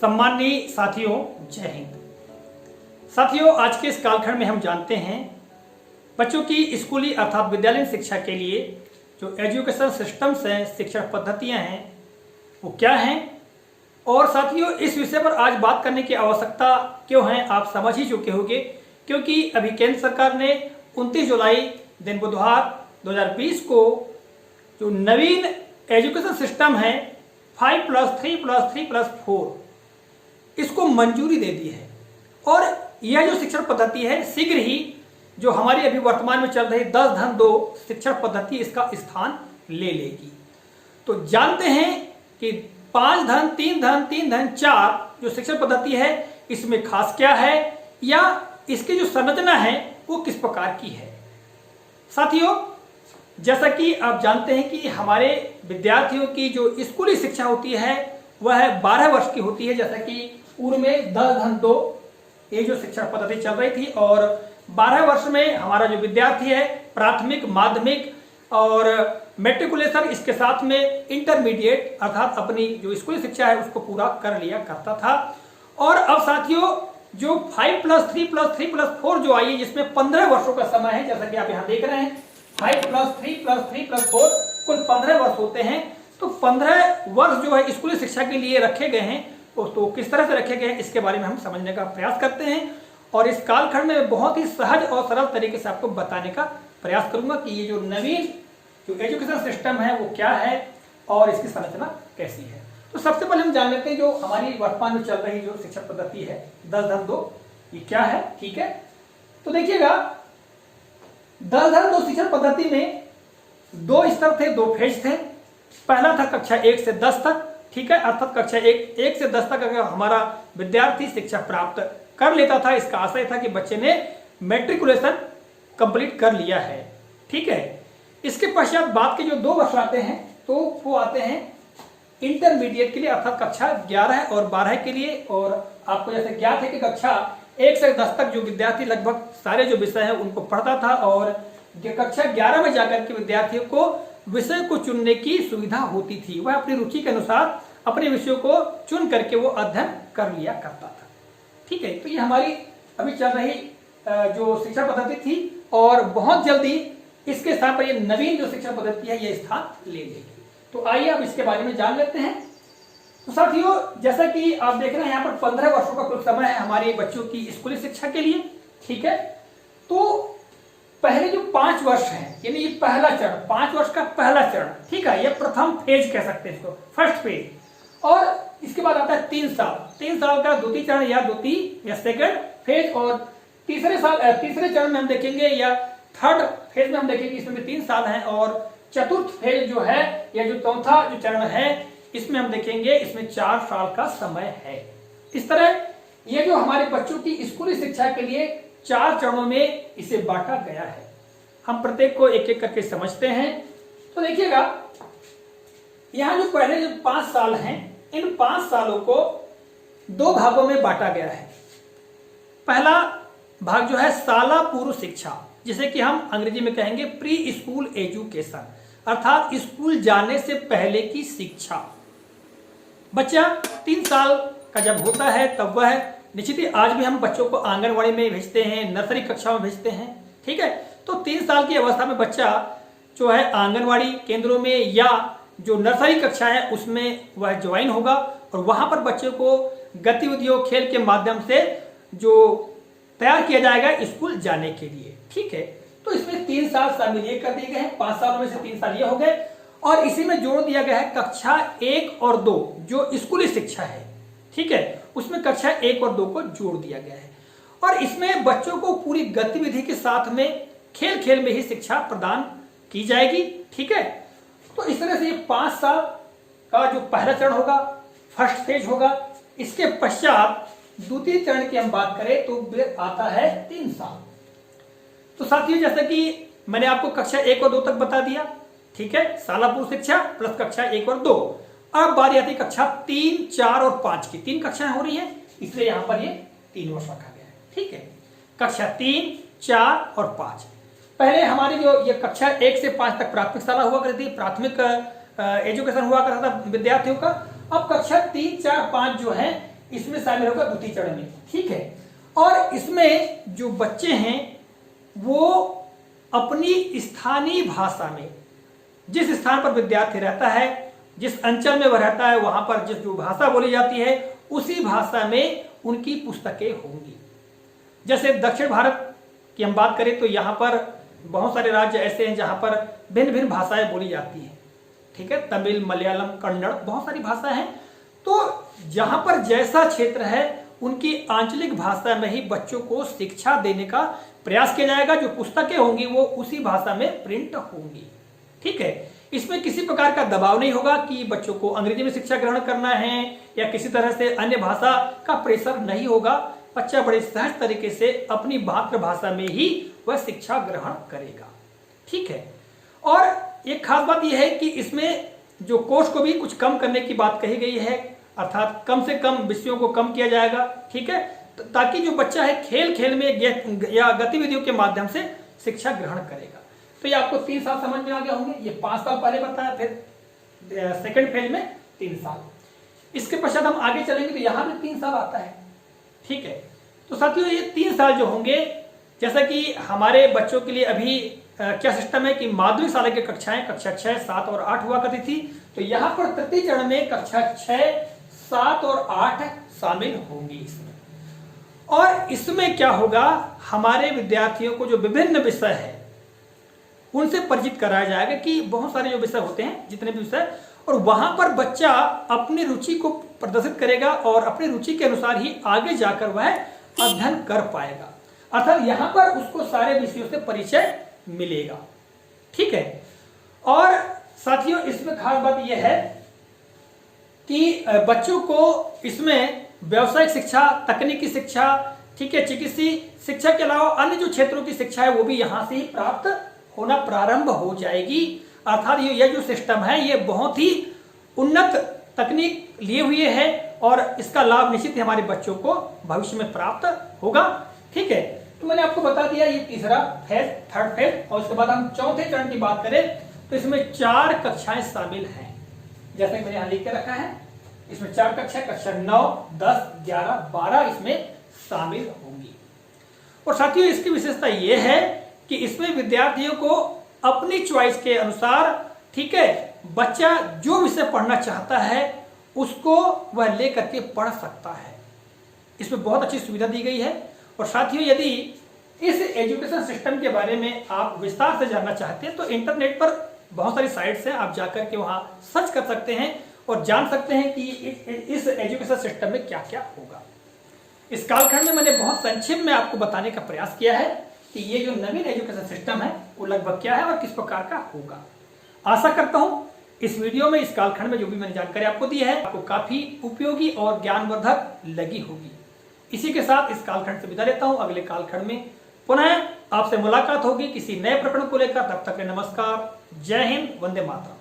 सम्माननीय साथियों, जय हिंद। साथियों, आज के इस कालखंड में हम जानते हैं बच्चों की स्कूली अर्थात विद्यालयीन शिक्षा के लिए जो एजुकेशन सिस्टम्स हैं, शिक्षा पद्धतियां हैं, वो क्या हैं। और साथियों, इस विषय पर आज बात करने की आवश्यकता क्यों है, आप समझ ही चुके होंगे, क्योंकि अभी केंद्र सरकार ने 29 जुलाई दिन बुधवार 2020 को जो नवीन एजुकेशन सिस्टम है 5+3+3+4 इसको मंजूरी दे दी है। और यह जो शिक्षण पद्धति है शीघ्र ही जो हमारी अभी वर्तमान में चल रही 10-2 शिक्षण पद्धति इसका स्थान ले लेगी। तो जानते हैं कि 5-3-3-4 जो शिक्षण पद्धति है इसमें खास क्या है या इसकी जो संरचना है वो किस प्रकार की है। साथियों, जैसा कि आप जानते हैं कि हमारे विद्यार्थियों की जो स्कूली शिक्षा होती है वह 12 वर्ष की होती है, जैसा कि पूर्व में 10-2 ये जो शिक्षा पद्धति चल रही थी। और 12 वर्ष में हमारा जो विद्यार्थी है प्राथमिक, माध्यमिक और मेट्रिकुलेशन, इसके साथ में इंटरमीडिएट अर्थात अपनी जो स्कूली शिक्षा है उसको पूरा कर लिया करता था। और अब साथियों, जो 5+3+3+4 जो आई है जिसमें 15 वर्षों का समय है, जैसा कि आप यहाँ देख रहे हैं 5+3+3+4 कुल 15 वर्ष होते हैं। तो 15 वर्ष जो है स्कूली शिक्षा के लिए रखे गए हैं, तो किस तरह से रखे गए हैं इसके बारे में हम समझने का प्रयास करते हैं। और इस कालखंड में बहुत ही सहज और सरल तरीके से आपको बताने का प्रयास करूंगा कि ये जो नवीन जो एजुकेशन सिस्टम है वो क्या है और इसकी संरचना कैसी है। तो सबसे पहले हम जान लेते हैं जो हमारी वर्तमान में चल रही जो शिक्षा पद्धति है 10-2 ये क्या है। ठीक है, तो देखिएगा 10-2 शिक्षण पद्धति में 2 स्तर थे, 2 फेज थे। पहला था कक्षा 1 से 10 तक, ठीक है, अर्थात कक्षा 1 से 10 तक अगर हमारा विद्यार्थी शिक्षा प्राप्त कर लेता था, इसका आशय था कि बच्चे ने मैट्रिकुलेशन कंप्लीट कर लिया है। ठीक है, इसके पश्चात बाद के जो 2 वर्ष आते हैं तो वो आते हैं इंटरमीडिएट के लिए, अर्थात कक्षा 11 और 12 के लिए। और आपको जैसे ज्ञात है कि कक्षा 1 से 10 तक जो विद्यार्थी लगभग सारे जो विषय है उनको पढ़ता था, और कक्षा 11 में जाकर के विद्यार्थियों को विषय को चुनने की सुविधा होती थी। वह अपनी रुचि के अनुसार अपने विषयों को चुन करके वो अध्ययन कर लिया करता था। ठीक है, तो ये हमारी अभी चल रही जो शिक्षा पद्धति थी, और बहुत जल्दी इसके स्थान पर ये नवीन जो शिक्षा पद्धति है ये स्थान ले लेगी। तो आइए अब इसके बारे में जान लेते हैं। तो साथियों, जैसा कि आप देख रहे हैं यहाँ पर 15 वर्षों का कुल समय है हमारे बच्चों की स्कूली शिक्षा के लिए। ठीक है, तो पहले जो 5 वर्ष है यानी ये पहला चरण, 5 वर्ष का पहला चरण, ठीक है, ये प्रथम फेज कह सकते हैं इसको, फर्स्ट फेज। और इसके बाद आता है 3 साल, 3 साल का द्वितीय चरण या द्वितीय या सेकंड फेज। और तीसरे चरण में हम देखेंगे या थर्ड फेज में हम देखेंगे इसमें भी 3 साल हैं। और चतुर्थ फेज जो है या जो चौथा जो चरण है इसमें हम देखेंगे इसमें 4 साल का समय है। इस तरह ये जो हमारे बच्चों की स्कूली शिक्षा के लिए 4 चरणों में इसे बांटा गया है। हम प्रत्येक को एक एक करके समझते हैं। तो देखिएगा यहां जो पहले जो 5 साल हैं, इन 5 सालों को 2 भागों में बांटा गया है। पहला भाग जो है शाला पूर्व शिक्षा, जिसे कि हम अंग्रेजी में कहेंगे प्री स्कूल एजुकेशन, अर्थात स्कूल जाने से पहले की शिक्षा। बच्चा 3 साल का जब होता है तब वह निश्चित ही, आज भी हम बच्चों को आंगनवाड़ी में भेजते हैं, नर्सरी कक्षा में भेजते हैं। ठीक है, तो 3 साल की अवस्था में बच्चा जो है आंगनवाड़ी केंद्रों में या जो नर्सरी कक्षा है उसमें वह ज्वाइन होगा, और वहां पर बच्चे को गतिविधियों, खेल के माध्यम से जो तैयार किया जाएगा स्कूल जाने के लिए। ठीक है, तो इसमें 3 साल शामिल ये कर दिए गए हैं, 5 सालों में से 3 साल ये हो गए। और इसी में जोड़ दिया गया है कक्षा 1 और 2 जो स्कूली शिक्षा है। ठीक है, उसमें कक्षा 1 और 2 को जोड़ दिया गया है। और इसमें बच्चों को पूरी गतिविधि के साथ में खेल खेल में ही शिक्षा प्रदान की जाएगी। ठीक है, तो इस तरह से ये 5 साल का जो पहला चरण होगा, फर्स्ट फेज होगा। इसके पश्चात द्वितीय चरण की हम बात करें तो आता है 3 साल। तो साथियों, जैसा कि मैंने आपको कक्षा 1 और 2 तक बता दिया, ठीक है, शाला पूर्व शिक्षा प्लस कक्षा 1 और 2। अब बारी आती है कक्षा 3, 4 और 5 की। 3 कक्षाएं हो रही हैं, इसलिए यहां पर ये 3 वर्ष रखा गया है। ठीक है, कक्षा 3, 4 और 5। पहले हमारी जो ये कक्षा 1 से 5 तक प्राथमिक शाला हुआ करती थी, प्राथमिक एजुकेशन हुआ करता था विद्यार्थियों का। अब कक्षा 3, 4, 5 जो है इसमें शामिल होगा द्वितीय चरण में, ठीक है। और इसमें जो बच्चे हैं वो अपनी स्थानीय भाषा में, जिस स्थान पर विद्यार्थी रहता है, जिस अंचल में वह रहता है, वहां पर जिस जो भाषा बोली जाती है उसी भाषा में उनकी पुस्तकें होंगी। जैसे दक्षिण भारत की हम बात करें तो यहाँ पर बहुत सारे राज्य ऐसे हैं जहां पर भिन्न भिन्न भाषाएं बोली जाती हैं, ठीक है। तमिल, मलयालम, कन्नड़, बहुत सारी भाषा हैं। तो जहां पर जैसा क्षेत्र है उनकी आंचलिक भाषा में ही बच्चों को शिक्षा देने का प्रयास किया जाएगा। जो पुस्तकें होंगी वो उसी भाषा में प्रिंट होंगी, ठीक है। इसमें किसी प्रकार का दबाव नहीं होगा कि बच्चों को अंग्रेजी में शिक्षा ग्रहण करना है या किसी तरह से अन्य भाषा का प्रेशर नहीं होगा। बच्चा बड़े सहज तरीके से अपनी मातृभाषा में ही वह शिक्षा ग्रहण करेगा, ठीक है। और एक खास बात यह है कि इसमें जो कोर्स को भी कुछ कम करने की बात कही गई है, अर्थात कम से कम विषयों को कम किया जाएगा, ठीक है, ताकि जो बच्चा है खेल खेल में या गतिविधियों के माध्यम से शिक्षा ग्रहण करेगा। तो ये आपको 3 साल समझ में आ गए होंगे। ये 5 साल पहले बताया, फिर सेकंड फेज में 3 साल। इसके पश्चात हम आगे चलेंगे तो यहां भी 3 साल आता है, ठीक है। तो साथियों ये 3 साल जो होंगे, जैसा कि हमारे बच्चों के लिए अभी क्या सिस्टम है कि माध्यमिक शाला की कक्षाएं कक्षा 6, 7 और 8 हुआ करती थी, तो यहां पर तृतीय चरण में कक्षा 6, 7 और 8 शामिल होंगी इसमें। और इसमें क्या होगा, हमारे विद्यार्थियों को जो विभिन्न विषय है उनसे परिचित कराया जाएगा कि बहुत सारे जो विषय होते हैं, जितने भी विषय, और वहां पर बच्चा अपनी रुचि को प्रदर्शित करेगा और अपनी रुचि के अनुसार ही आगे जाकर वह अध्ययन कर पाएगा। अर्थात यहां पर उसको सारे विषयों से परिचय मिलेगा, ठीक है। और साथियों इसमें खास बात यह है कि बच्चों को इसमें व्यावसायिक शिक्षा, तकनीकी शिक्षा, ठीक है, चिकित्सीय शिक्षा के अलावा अन्य जो क्षेत्रों की शिक्षा है वो भी यहां से ही प्राप्त होना प्रारंभ हो जाएगी। अर्थात ये जो सिस्टम है ये बहुत ही उन्नत तकनीक लिए हुए है और इसका लाभ निश्चित ही हमारे बच्चों को भविष्य में प्राप्त होगा, ठीक है। तो मैंने आपको बता दिया ये तीसरा फेज, थर्ड फेज। और उसके बाद हम चौथे चरण की बात करें तो इसमें 4 कक्षाएं शामिल हैं, जैसे मैंने यहां लिख के रखा है। इसमें 4 कक्षा, कक्षा 9, 10, 11, 12 इसमें शामिल होंगी। और साथियों इसकी विशेषता यह है कि इसमें विद्यार्थियों को अपनी चॉइस के अनुसार, ठीक है, बच्चा जो विषय पढ़ना चाहता है उसको वह लेकर के पढ़ सकता है। इसमें बहुत अच्छी सुविधा दी गई है। और साथियों यदि इस एजुकेशन सिस्टम के बारे में आप विस्तार से जानना चाहते हैं तो इंटरनेट पर बहुत सारी साइट्स हैं, आप जाकर के वहां सर्च कर सकते हैं और जान सकते हैं कि इस एजुकेशन सिस्टम में क्या क्या होगा। इस कालखंड में मैंने बहुत संक्षेप में आपको बताने का प्रयास किया है कि ये जो नवीन एजुकेशन सिस्टम है वो लगभग क्या है और किस प्रकार का होगा। आशा करता हूं इस वीडियो में, इस कालखंड में जो भी मैंने जानकारी आपको दी है आपको काफी उपयोगी और ज्ञानवर्धक लगी होगी। इसी के साथ इस कालखंड से विदा लेता हूं। अगले कालखंड में पुनः आपसे मुलाकात होगी किसी नए प्रकरण को लेकर। तब तक के नमस्कार, जय हिंद, वंदे मातरम।